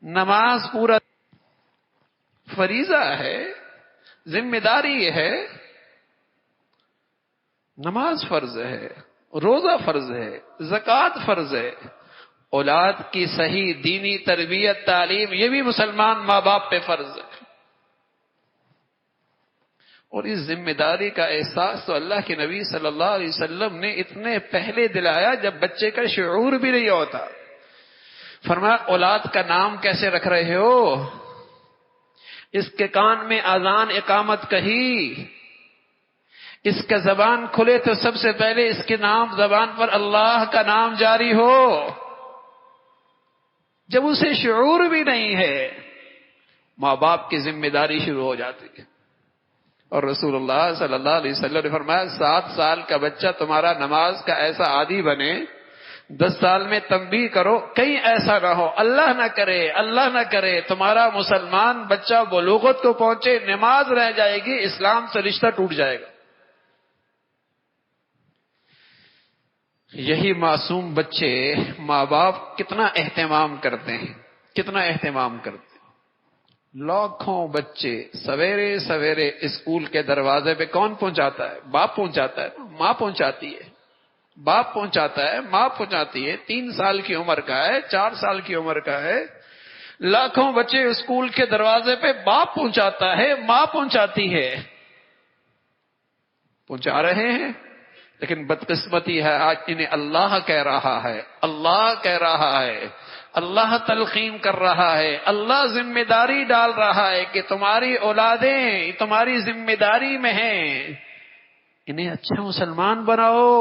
نماز پورا فریضہ ہے، ذمہ داری ہے. نماز فرض ہے، روزہ فرض ہے، زکوٰۃ فرض ہے. اولاد کی صحیح دینی تربیت تعلیم یہ بھی مسلمان ماں باپ پہ فرض ہے. اور اس ذمہ داری کا احساس تو اللہ کے نبی صلی اللہ علیہ وسلم نے اتنے پہلے دلایا جب بچے کا شعور بھی نہیں ہوتا. فرمایا اولاد کا نام کیسے رکھ رہے ہو؟ اس کے کان میں اذان اقامت کہی، اس کا زبان کھلے تو سب سے پہلے اس کے نام زبان پر اللہ کا نام جاری ہو. جب اسے شعور بھی نہیں ہے ماں باپ کی ذمہ داری شروع ہو جاتی ہے. اور رسول اللہ صلی اللہ علیہ وسلم نے فرمایا 7 سال کا بچہ تمہارا نماز کا ایسا عادی بنے، 10 سال میں تنبیہ کرو کہیں ایسا نہ ہو، اللہ نہ کرے تمہارا مسلمان بچہ بلوغت کو پہنچے نماز رہ جائے گی، اسلام سے رشتہ ٹوٹ جائے گا. یہی معصوم بچے ماں باپ کتنا اہتمام کرتے ہیں، کتنا اہتمام کرتے ہیں. لاکھوں بچے سویرے سویرے اسکول کے دروازے پہ کون پہنچاتا ہے؟ باپ پہنچاتا ہے، ماں پہنچاتی ہے. باپ پہنچاتا ہے، ماں پہنچاتی ہے. 3 سال کی عمر کا ہے، 4 سال کی عمر کا ہے. لاکھوں بچے اسکول کے دروازے پہ باپ پہنچاتا ہے، ماں پہنچاتی ہے. پہنچا رہے ہیں، لیکن بدقسمتی ہے آج انہیں اللہ کہہ رہا ہے، اللہ کہہ رہا ہے، اللہ تلقین کر رہا ہے، اللہ ذمہ داری ڈال رہا ہے کہ تمہاری اولادیں تمہاری ذمہ داری میں ہیں، انہیں اچھا مسلمان بناؤ.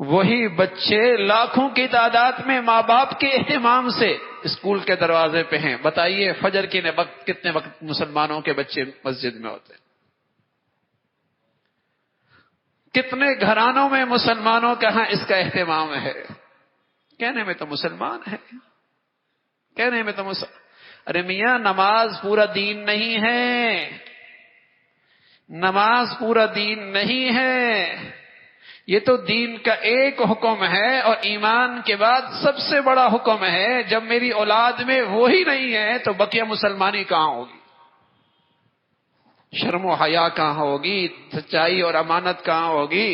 وہی بچے لاکھوں کی تعداد میں ماں باپ کے اہتمام سے اسکول کے دروازے پہ ہیں. بتائیے فجر کے وقت کتنے وقت مسلمانوں کے بچے مسجد میں ہوتے ہیں؟ کتنے گھرانوں میں مسلمانوں کا ہاں اس کا اہتمام ہے؟ کہنے میں تو مسلمان ہے، کہنے میں تو ارے میاں نماز پورا دین نہیں ہے، نماز پورا دین نہیں ہے. یہ تو دین کا ایک حکم ہے اور ایمان کے بعد سب سے بڑا حکم ہے. جب میری اولاد میں وہی نہیں ہے تو بقیہ مسلمانی کہاں ہوگی؟ شرم و حیا کہاں ہوگی؟ سچائی اور امانت کہاں ہوگی؟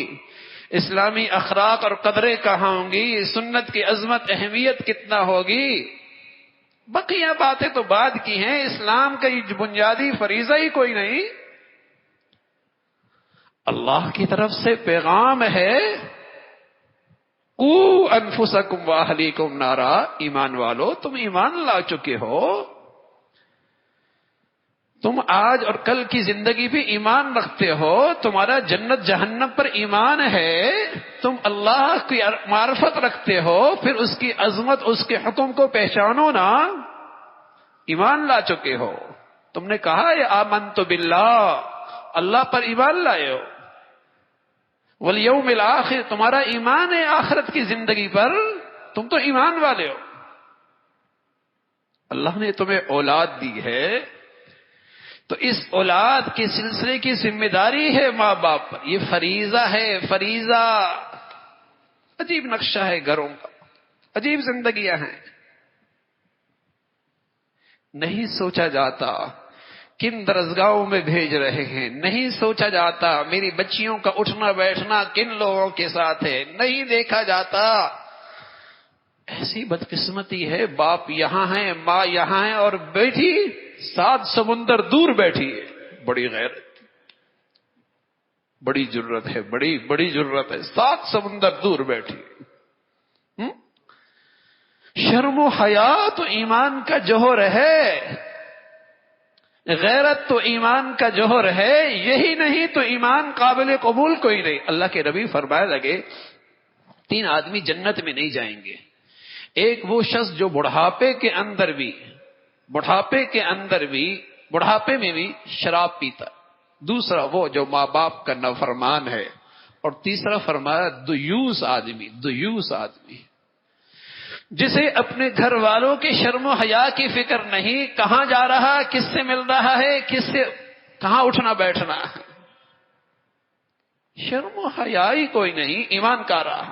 اسلامی اخلاق اور قدریں کہاں ہوں گی؟ سنت کی عظمت اہمیت کتنا ہوگی؟ بقیہ باتیں تو بعد کی ہیں، اسلام کا یہ بنیادی فریضہ ہی کوئی نہیں. اللہ کی طرف سے پیغام ہے قُوا انفسکم واہلیکم نارا. ایمان والو تم ایمان لا چکے ہو، تم آج اور کل کی زندگی بھی ایمان رکھتے ہو، تمہارا جنت جہنم پر ایمان ہے، تم اللہ کی معرفت رکھتے ہو، پھر اس کی عظمت اس کے حکم کو پہچانو نا. ایمان لا چکے ہو، تم نے کہا ہے آمنت باللہ، اللہ پر ایمان لائے ہو. والیوم الآخر، تمہارا ایمان ہے آخرت کی زندگی پر، تم تو ایمان والے ہو. اللہ نے تمہیں اولاد دی ہے تو اس اولاد کے سلسلے کی ذمہ داری ہے ماں باپ پر. یہ فریضہ ہے، فریضہ. عجیب نقشہ ہے گھروں کا، عجیب زندگیاں ہیں. نہیں سوچا جاتا کن درسگاہوں میں بھیج رہے ہیں، نہیں سوچا جاتا میری بچیوں کا اٹھنا بیٹھنا کن لوگوں کے ساتھ ہے، نہیں دیکھا جاتا. ایسی بدقسمتی ہے، باپ یہاں ہے، ماں یہاں ہے اور بیٹی 7 سمندر دور بیٹھی ہے. بڑی غیرت، بڑی جرت ہے، بڑی جرت ہے، 7 سمندر دور بیٹھی ہے. شرم و حیا تو ایمان کا جوہر ہے، غیرت تو ایمان کا جوہر ہے. یہی نہیں تو ایمان قابل قبول کوئی نہیں. اللہ کے نبی فرمایا لگے 3 آدمی جنت میں نہیں جائیں گے. ایک وہ شخص جو بڑھاپے میں بھی شراب پیتا، دوسرا وہ جو ماں باپ کا نافرمان ہے، اور تیسرا فرمایا دیوس آدمی جسے اپنے گھر والوں کے شرم و حیا کی فکر نہیں، کہاں جا رہا، کس سے مل رہا ہے، کس سے کہاں اٹھنا بیٹھنا ہے. شرم و حیا ہی کوئی نہیں، ایمان کا رہا.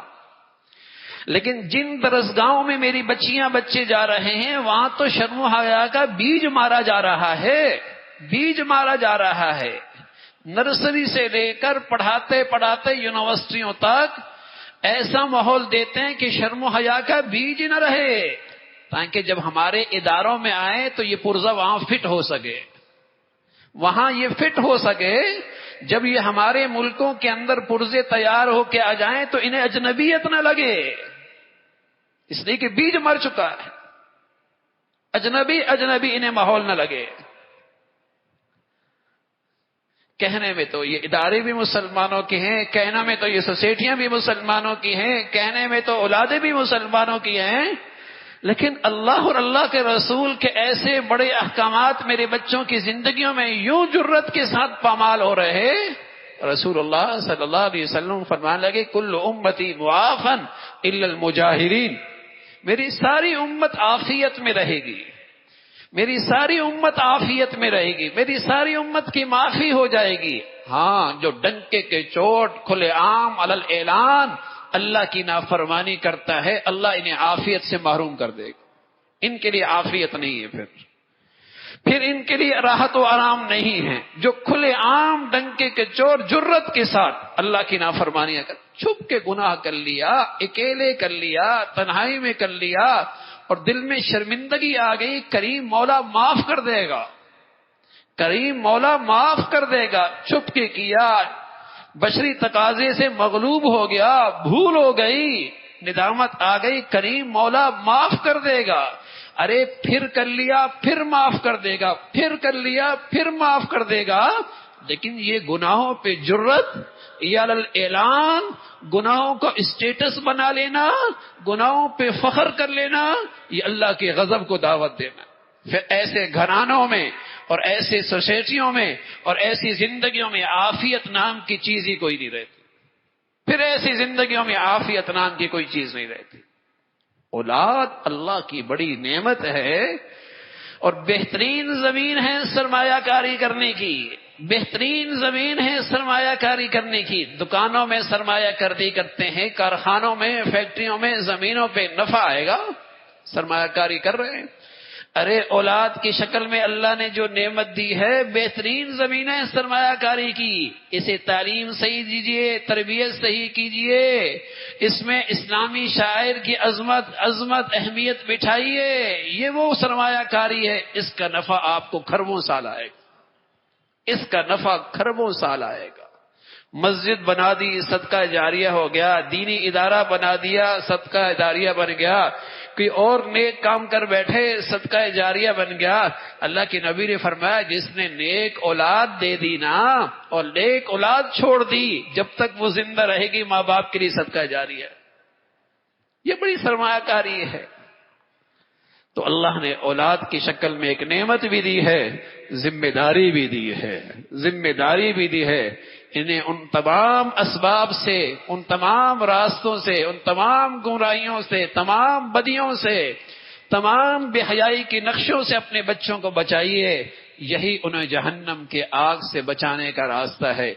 لیکن جن درسگاہوں میں میری بچیاں بچے جا رہے ہیں وہاں تو شرم و حیا کا بیج مارا جا رہا ہے، بیج مارا جا رہا ہے۔ نرسری سے لے کر پڑھاتے پڑھاتے یونیورسٹیوں تک ایسا ماحول دیتے ہیں کہ شرم و حیا کا بیج نہ رہے، تاکہ جب ہمارے اداروں میں آئے تو یہ پرزہ وہاں فٹ ہو سکے، وہاں یہ فٹ ہو سکے۔ جب یہ ہمارے ملکوں کے اندر پرزے تیار ہو کے آ جائیں تو انہیں اجنبیت نہ لگے، اس لیے کہ بیج مر چکا ہے، اجنبی انہیں ماحول نہ لگے۔ کہنے میں تو یہ ادارے بھی مسلمانوں کے ہیں، کہنے میں تو یہ سوسائٹیاں بھی مسلمانوں کی ہیں، کہنے میں تو اولادیں بھی مسلمانوں کی ہیں، لیکن اللہ اور اللہ کے رسول کے ایسے بڑے احکامات میرے بچوں کی زندگیوں میں یوں جرت کے ساتھ پامال ہو رہے۔ رسول اللہ صلی اللہ علیہ وسلم فرمانے لگے کل امتی معافن الا المجاہرین، میری ساری امت عافیت میں رہے گی، میری ساری امت عافیت میں رہے گی، میری ساری امت کی معافی ہو جائے گی، ہاں جو ڈنکے کے چوٹ کھلے عام علی الاعلان اللہ کی نافرمانی کرتا ہے اللہ انہیں عافیت سے محروم کر دے گا، ان کے لیے عافیت نہیں ہے، پھر ان کے لیے راحت و آرام نہیں ہے۔ جو کھلے عام ڈنکے کے چور جرت کے ساتھ اللہ کی نافرمانی کر چھپ کے گناہ کر لیا، اکیلے کر لیا، تنہائی میں کر لیا اور دل میں شرمندگی آ گئی، کریم مولا معاف کر دے گا، کریم مولا معاف کر دے گا۔ چھپ کے کیا، بشری تقاضے سے مغلوب ہو گیا، بھول ہو گئی، ندامت آ گئی، کریم مولا معاف کر دے گا۔ ارے پھر کر لیا پھر معاف کر دے گا، پھر کر لیا پھر معاف کر دے گا، لیکن یہ گناہوں پہ جرت یا اعلان، گناہوں کو اسٹیٹس بنا لینا، گناہوں پہ فخر کر لینا، یہ اللہ کے غضب کو دعوت دینا۔ پھر ایسے گھرانوں میں اور ایسے سوسائٹیوں میں اور ایسی زندگیوں میں عافیت نام کی چیز ہی کوئی نہیں رہتی، پھر ایسی زندگیوں میں عافیت نام کی کوئی چیز نہیں رہتی۔ اولاد اللہ کی بڑی نعمت ہے اور بہترین زمین ہے سرمایہ کاری کرنے کی، بہترین زمین ہے سرمایہ کاری کرنے کی۔ دکانوں میں سرمایہ کاری کرتے ہیں، کارخانوں میں، فیکٹریوں میں، زمینوں پہ نفع آئے گا، سرمایہ کاری کر رہے ہیں۔ ارے اولاد کی شکل میں اللہ نے جو نعمت دی ہے بہترین زمین ہے سرمایہ کاری کی، اسے تعلیم صحیح دیجیے، تربیت صحیح کیجیے، اس میں اسلامی شاعر کی عظمت اہمیت بٹھائیے، یہ وہ سرمایہ کاری ہے، اس کا نفع آپ کو کھربوں سال آئے گا، اس کا نفع کھربوں سال آئے گا۔ مسجد بنا دی صدقہ جاریہ ہو گیا، دینی ادارہ بنا دیا صدقہ جاریہ بن گیا، کوئی اور نیک کام کر بیٹھے صدقہ جاریہ بن گیا۔ اللہ کے نبی نے فرمایا جس نے نیک اولاد دے دی نا اور نیک اولاد چھوڑ دی، جب تک وہ زندہ رہے گی ماں باپ کے لیے صدقہ جاریہ، یہ بڑی سرمایہ کاری ہے۔ تو اللہ نے اولاد کی شکل میں ایک نعمت بھی دی ہے، ذمہ داری بھی دی ہے، ذمہ داری بھی دی ہے۔ انہیں ان تمام اسباب سے، ان تمام راستوں سے، ان تمام گمراہیوں سے، تمام بدیوں سے، تمام بے حیائی کے نقشوں سے اپنے بچوں کو بچائیے، یہی انہیں جہنم کے آگ سے بچانے کا راستہ ہے۔